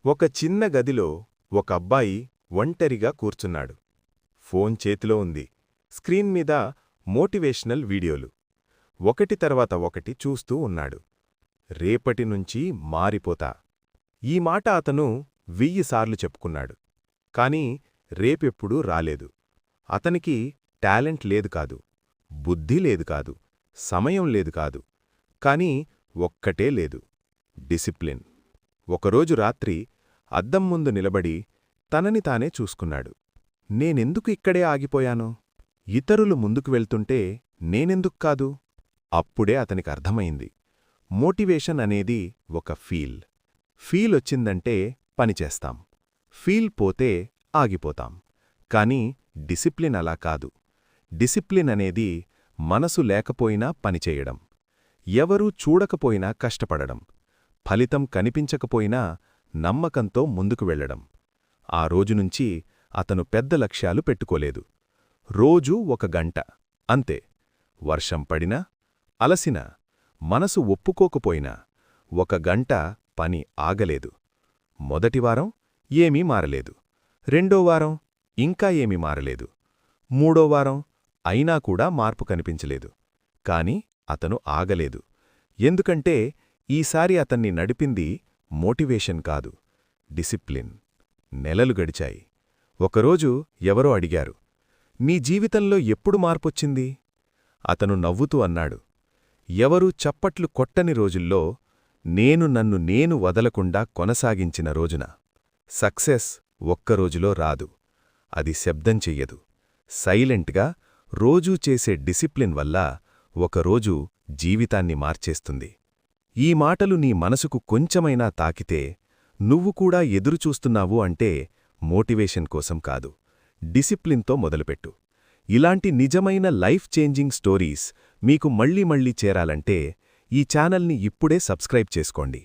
ఒక చిన్న గదిలో ఒక అబ్బాయి ఒంటరిగా కూర్చున్నాడు. ఫోన్ చేతిలో ఉంది. స్క్రీన్ మీద మోటివేషనల్ వీడియోలు ఒకటి తర్వాత ఒకటి చూస్తూ ఉన్నాడు. రేపటి నుంచి మారిపోతా, ఈ మాట అతను 1000 సార్లు చెప్పుకున్నాడు. కాని రేపెప్పుడూ రాలేదు. అతనికి టాలెంట్ లేదు కాదు, బుద్ధి లేదు కాదు, సమయం లేదు కాదు. కాని ఒక్కటే లేదు, డిసిప్లిన్. ఒకరోజు రాత్రి అద్దం ముందు నిలబడి తనని తానే చూసుకున్నాడు. నేనెందుకు ఇక్కడే ఆగిపోయాను? ఇతరులు ముందుకు వెళ్తుంటే నేనెందుకు కాదు? అప్పుడే అతనికర్థమైంది, మోటివేషన్ అనేది ఒక ఫీలొచ్చిందంటే పనిచేస్తాం, ఫీల్ పోతే ఆగిపోతాం. కాని డిసిప్లిన్ అలా కాదు. డిసిప్లిన్ అనేది మనసు లేకపోయినా పనిచేయడం, ఎవరూ చూడకపోయినా కష్టపడడం, ఫలితం కనిపించకపోయినా నమ్మకంతో ముందుకు వెళ్లడం. ఆ రోజునుంచి అతను పెద్ద లక్ష్యాలు పెట్టుకోలేదు. రోజూ 1 గంట అంతే. వర్షం పడినా, అలసినా, మనసు ఒప్పుకోకపోయినా 1 గంట పని ఆగలేదు. మొదటివారం ఏమీ మారలేదు. రెండోవారం ఇంకా ఏమీ మారలేదు. మూడోవారం అయినా కూడా మార్పు కనిపించలేదు. కాని అతను ఆగలేదు. ఎందుకంటే ఈసారి అతన్ని నడిపింది మోటివేషన్ కాదు, డిసిప్లిన్. నెలలు గడిచాయి. ఒకరోజు ఎవరో అడిగారు, మీ జీవితంలో ఎప్పుడు మార్పొచ్చింది? అతను నవ్వుతూ అన్నాడు, ఎవరూ చప్పట్లు కొట్టని రోజుల్లో నేను నన్ను నేను వదలకుండా కొనసాగించిన రోజున. సక్సెస్ ఒక్కరోజులో రాదు. అది శబ్దం చెయ్యదు. సైలెంట్గా రోజూ చేసే డిసిప్లిన్ వల్ల ఒకరోజు జీవితాన్ని మార్చేస్తుంది. ఈ మాటలు నీ మనసుకు కొంచెమైనా తాకితే, నువ్వు కూడా ఎదురుచూస్తున్నావు అంటే మోటివేషన్ కోసం కాదు, డిసిప్లిన్తో మొదలుపెట్టు. ఇలాంటి నిజమైన లైఫ్ చేంజింగ్ స్టోరీస్ మీకు మళ్ళీ మళ్ళీ చేరాలంటే ఈ ఛానల్ని ఇప్పుడే సబ్స్క్రైబ్ చేసుకోండి.